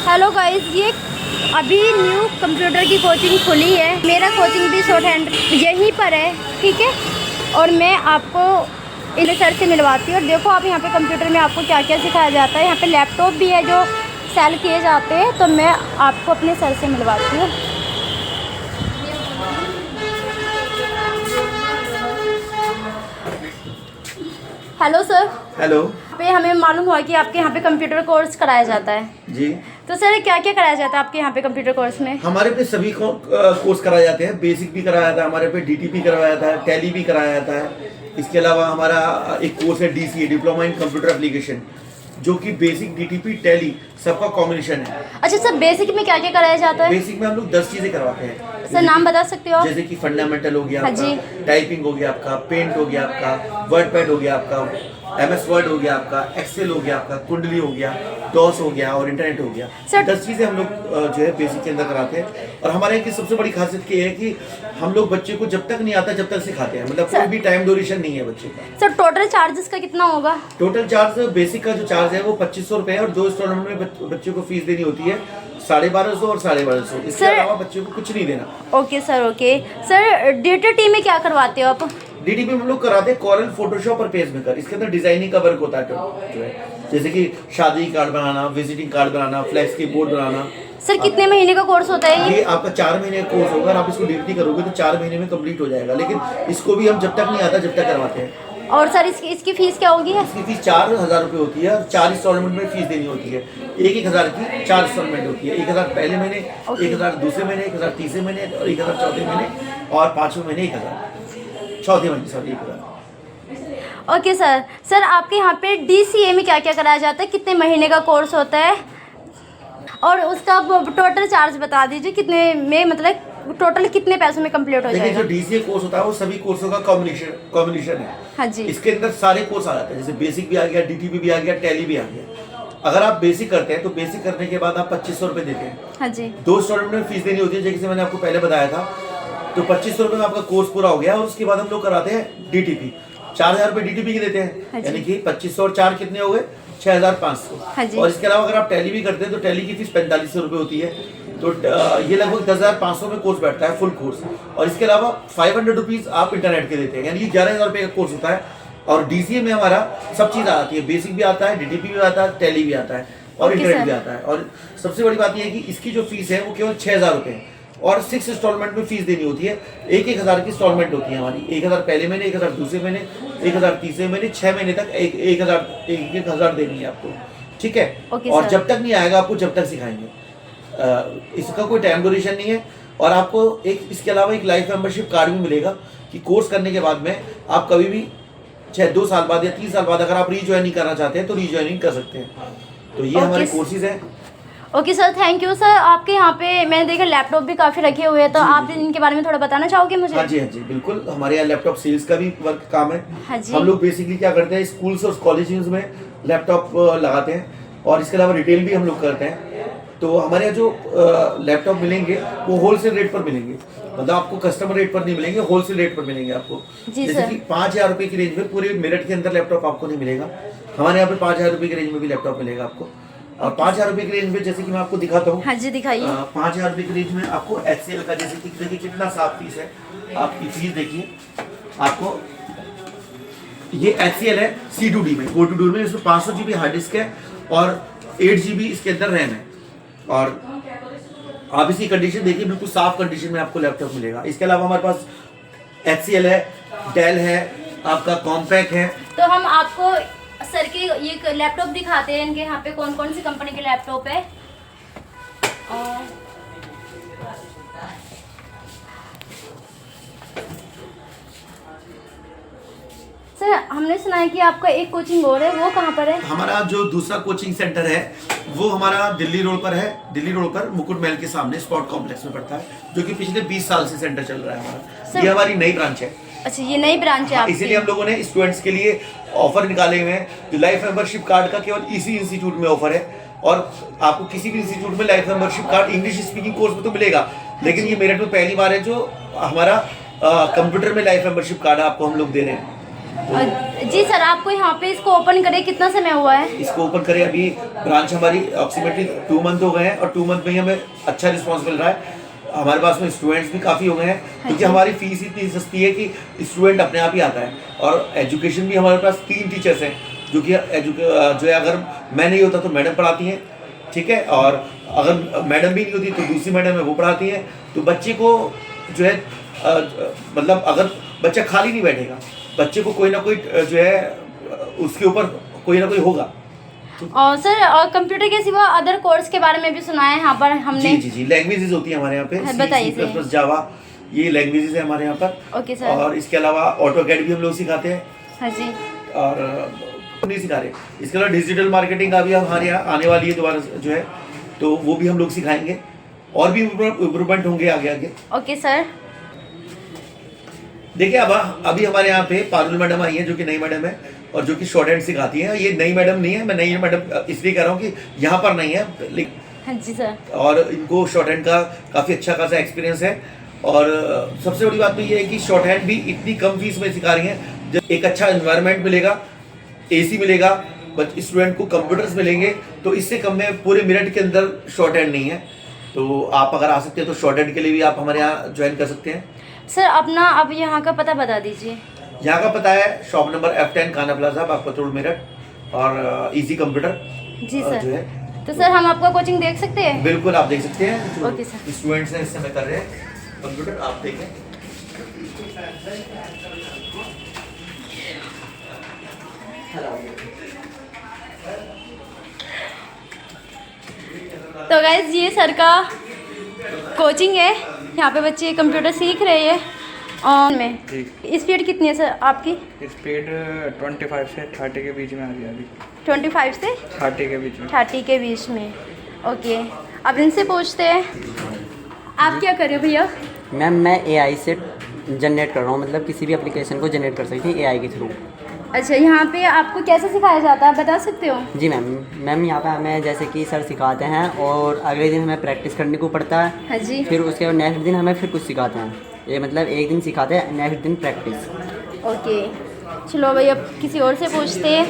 Hello guys, ये अभी new computer की कोचिंग खुली है। मेरा कोचिंग भी शॉर्ट हैंड यहीं पर है, ठीक है। और मैं आपको इन सर से मिलवाती हूँ। और देखो आप यहाँ पे कंप्यूटर में आपको क्या क्या सिखाया जाता है। यहाँ पे लैपटॉप भी है जो सेल किए जाते हैं। तो मैं आपको अपने सर से मिलवाती हूँ। Hello sir. हेलो। पे हमें मालूम हुआ कि आपके यहाँ पे कंप्यूटर कोर्स कराया जाता है जी। तो सर क्या क्या कराया जाता है आपके यहाँ पे कंप्यूटर कोर्स में? हमारे पे सभी कोर्स कराए जाते हैं। बेसिक भी कराया जाता है, हमारे पे डीटीपी करवाया जाता है, टैली भी कराया जाता है। इसके अलावा हमारा एक कोर्स है DCA, diploma in computer application, जो कि बेसिक डीटीपी टैली सबका कॉम्बिनेशन है। अच्छा सर, बेसिक में क्या क्या कराया जाता है? बेसिक में हम लोग 10 चीजें करवाते हैं। सर नाम बता सकते हो आप? जैसे कि फंडामेंटल हो गया हाँ आपका, जी। टाइपिंग हो गया आपका, पेंट हो गया आपका, वर्ड पैड हो गया आपका, MS वर्ड हो गया आपका, एक्सेल हो गया आपका, कुंडली हो गया, डॉस हो गया और इंटरनेट हो गया। सर 10 चीजें हम लोग जो है बेसिक के अंदर कराते हैं। और हमारे यहाँ की सबसे बड़ी खासियत ये है कि हम लोग बच्चे को जब तक नहीं आता जब तक सिखाते हैं। मतलब कोई भी टाइम ड्यूरेशन नहीं है बच्चे का। सर टोटल चार्जेस का कितना होगा? टोटल चार्ज बेसिक का जो चार्ज है वो 2500 रुपए है। और 2 इंस्टॉलमेंट में बच्चे को फीस देनी होती है 1250 और 1250। इसके अलावा बच्चे को कुछ नहीं देना। Okay sir, okay sir. DTT में क्या करवाते हो आप? डीटीपी में हम लोग कराते हैं कॉरल, फोटोशॉप और पेज मेकर। इसके अंदर डिजाइनिंग का वर्क होता है जो है, जैसे कि शादी कार्ड बनाना, विजिटिंग कार्ड बनाना, फ्लैक्स की बोर्ड बनाना। सर कितने महीने का कोर्स होता है ये आपका 4 महीने का कोर्स होगा। आप इसको डीटीपी करोगे तो 4 महीने में कंप्लीट हो जाएगा। लेकिन इसको भी हम जब तक नहीं आता जब तक करवाते हैं। और सर इसकी फीस क्या होगी? इसकी फीस 4000 रुपये होती है। और 4 इंस्टॉलमेंट में फीस देनी होती है। 1000 की 4 इंस्टॉलमेंट होती है। 1000 पहले महीने, 1000 दूसरे महीने, 1000 तीसरे महीने और 1000 चौथे महीने और 5वें महीने 1000 चौथे महीने 1000। Okay sir. सर आपके यहाँ पे DCA में क्या क्या कराया जाता है? कितने महीने का कोर्स होता है? और उसका टोटल चार्ज बता दीजिए कितने में, मतलब टोटल कितने पैसों में कंप्लीट हो जाएगा? जो डीसीए कोर्स होता है वो सभी कोर्सों का कॉम्बिनेशन है। हाँ जी। इसके अंदर सारे कोर्स आ जाते हैं। जैसे बेसिक भी आ गया, डीटीपी भी आ गया, टैली भी आ गया। अगर आप बेसिक करते हैं तो बेसिक करने के बाद आप 2500 रुपये देते हैं। हाँ जी। 2 इंस्टॉलमेंट में फीस देनी होती है, जैसे मैंने आपको पहले बताया था। तो 2500 रुपये में आपका कोर्स पूरा हो गया। और उसके बाद हम लोग कराते हैं डीटीपी। 4000 रुपये डीटीपी के देते हैं। हाँ यानी कि 2500 और 4 कितने हो गए? 6500। हाँ जी। और इसके अलावा अगर आप टैली भी करते हैं तो टैली की फीस 4500 रुपये होती है। तो ये लगभग 10,500 में कोर्स बैठता है, फुल कोर्स। और इसके अलावा 500 रुपीज आप इंटरनेट के देते हैं, यानी कि 11,000 रुपये का कोर्स होता है। और डीसीए में हमारा सब चीज़ आती है। बेसिक भी आता है, डीटीपी भी आता है, टैली भी आता है और इंटरनेट भी आता है। और सबसे बड़ी बात यह है कि इसकी जो फीस है वो केवल 6000 रुपये है। और 6 इंस्टॉलमेंट में फीस देनी होती है। 1000 की इंस्टॉलमेंट होती है हमारी। 1000 पहले महीने, 1000 दूसरे महीने, 1000 तीसरे महीने, 6 महीने तक 1000 देनी है आपको, ठीक है। और जब तक नहीं आएगा आपको जब तक सिखाएंगे। इसका कोई टाइम ड्यूरेशन नहीं है। और आपको इसके अलावा एक लाइफ मेंबरशिप कार्ड भी मिलेगा कि कोर्स करने के बाद में आप कभी भी चाहे 2 साल बाद या 3 साल बाद अगर आप रीज्वाइनिंग करना चाहते हैं तो रीज्वाइनिंग कर सकते हैं। तो ये हमारे कोर्सेज हैं। Okay sir, thank you sir. आपके यहाँ पे मैंने देखा लैपटॉप भी काफ़ी रखे हुए हैं, तो आप इनके बारे में थोड़ा बताना चाहोगे मुझे? हाँ जी, हाँ जी, बिल्कुल। हमारे यहाँ लैपटॉप सेल्स का भी वर्क काम है। हाँ जी। हम लोग बेसिकली क्या करते हैं, स्कूल्स और कॉलेजेस में लैपटॉप लगाते हैं। और इसके अलावा रिटेल भी हम लोग करते हैं। तो हमारे यहाँ जो लैपटॉप मिलेंगे वो होलसेल रेट पर मिलेंगे। मतलब आपको कस्टमर रेट पर नहीं मिलेंगे, होलसेल रेट पर मिलेंगे आपको। जैसे कि 5000 रुपये की रेंज में पूरे मेरठ के अंदर लैपटॉप आपको नहीं मिलेगा। हमारे यहाँ पे 5000 रुपये की रेंज में भी लैपटॉप मिलेगा आपको। और 5000 रुपये की रेंज में जैसे कि मैं आपको दिखाता हूँ। हाँ जी, दिखाइए। 5000 रुपये की रेंज में आपको HCL का, जैसे कि देखिए कितना साफ पीस है। आपकी चीज देखिए, आपको ये HCL है C2D में, O2D में। इसमें 500 GB हार्ड डिस्क है और 8 GB इसके अंदर रैम है। और आप इसकी कंडीशन देखिए, बिल्कुल साफ कंडीशन में आपको लैपटॉप मिलेगा। इसके अलावा हमारे पास HCL है, डेल है, आपका कॉम्पैक्ट है। तो हम आपको सर के ये लैपटॉप दिखाते हैं। इनके यहाँ पे कौन कौन सी कंपनी के लैपटॉप है। सर हमने सुना है कि आपका एक कोचिंग और है, वो कहाँ पर है? हमारा जो दूसरा कोचिंग सेंटर है वो हमारा दिल्ली रोड पर है। दिल्ली रोड पर मुकुट महल के सामने स्पोर्ट कॉम्प्लेक्स में पड़ता है, जो कि पिछले 20 साल से सेंटर चल रहा है हमारा। ये हमारी नई ब्रांच है। अच्छा, ये नई ब्रांच है आपकी। इसीलिए हम लोगों ने स्टूडेंट्स के लिए ऑफर निकाले हुए हैं। जो लाइफ मेंबरशिप कार्ड का केवल इसी इंस्टीट्यूट में ऑफर है। और आपको किसी भी इंस्टीट्यूट में life membership card English speaking course में तो मिलेगा, लेकिन ये मेरठ में पहली बार है जो हमारा कंप्यूटर में लाइफ मेंबरशिप कार्ड आपको हम लोग दे रहे हैं। जी सर, आपको यहाँ पे इसको ओपन करे कितना समय हुआ है? इसको ओपन करें अभी ब्रांच हमारी अप्रोक्सीमेटली 2 मंथ हो गए हैं और 2 मंथ में ही हमें अच्छा रिस्पांस मिल रहा है। हमारे पास में स्टूडेंट्स भी काफ़ी हो गए हैं क्योंकि हमारी फीस इतनी सस्ती है कि स्टूडेंट अपने आप ही आता है। और एजुकेशन भी हमारे पास 3 टीचर्स हैं जो कि जो है, अगर मैं नहीं होता तो मैडम पढ़ाती हैं, ठीक है, और अगर मैडम भी नहीं होती तो दूसरी मैडम है वो पढ़ाती हैं। तो बच्चे को जो है मतलब अगर बच्चा खाली नहीं बैठेगा, बच्चे को कोई ना कोई जो है उसके ऊपर कोई ना कोई होगा। और सर, कंप्यूटर के सिवा अदर कोर्स के बारे में भी सुना है यहाँ पर हमने। जी लैंग्वेजेस होती है हमारे यहाँ पे, बताइए C++, जावा, ये लैंग्वेजेस है हमारे यहाँ पर। Okay sir. और इसके अलावा ऑटोकैड भी हम लोग सिखाते हैं। हाँ जी। और नहीं सिखा रहे, इसके अलावा डिजिटल मार्केटिंग का भी हमारे यहाँ आने वाली है दोबारा जो है, तो वो भी हम लोग सिखाएंगे और भी इम्प्रूवमेंट होंगे आगे आगे। Okay sir. देखिए अब अभी हमारे यहाँ पे पारुल मैडम आई है जो कि नई मैडम है और जो कि शॉर्ट हैंड सिखाती है। ये नई मैडम नहीं है, मैं नई मैडम इसलिए कह रहा हूँ कि यहाँ पर नहीं है, लेकिन हाँ जी सर। और इनको शॉर्ट हैंड का काफ़ी अच्छा खासा एक्सपीरियंस है। और सबसे बड़ी बात तो ये है कि शॉर्ट हैंड भी इतनी कम फीस में सिखा रही हैं। जब एक अच्छा एनवायरनमेंट मिलेगा, AC मिलेगा, बट स्टूडेंट को कंप्यूटर्स मिलेंगे, तो इससे कम में पूरे मिनट के अंदर शॉर्ट हैंड नहीं है। तो आप अगर आ सकते हैं तो शॉर्ट हैंड के लिए भी आप हमारे यहाँ ज्वाइन कर सकते हैं। सर अपना अब यहाँ का पता बता दीजिए। यहाँ का पता है शॉप नंबर F10 खाना प्लाजा, बागपत रोड, मेरठ, और इजी कंप्यूटर जी सर। जो है। तो सर हम आपका कोचिंग देख सकते हैं? बिल्कुल आप देख सकते हैं। Okay sir. स्टूडेंट्स हैं इस समय कर रहे हैं कंप्यूटर, आप देखें। तो गाइज ये सर का कोचिंग है, यहाँ पे बच्चे कंप्यूटर सीख रहे हैं। और में स्पीड कितनी है सर आपकी? स्पीड 25 से 30 के बीच में आ रही है अभी। 25 से 30 के बीच में। 30 के बीच में। ओके, अब इनसे पूछते हैं, आप क्या कर रहे हो भैया? मैम मैं AI से जनरेट कर रहा हूँ, मतलब किसी भी एप्लीकेशन को जनरेट कर सकती है AI के थ्रू। अच्छा, यहाँ पे आपको कैसे सिखाया जाता है बता सकते हो? जी मैम यहाँ पे हमें जैसे कि सर सिखाते हैं और अगले दिन हमें प्रैक्टिस करने को पड़ता है। हाँ जी। फिर उसके बाद नेक्स्ट दिन हमें फिर कुछ सिखाते हैं। ये मतलब एक दिन सिखाते हैं, नेक्स्ट दिन प्रैक्टिस। ओके, चलो भाई अब किसी और से पूछते हैं।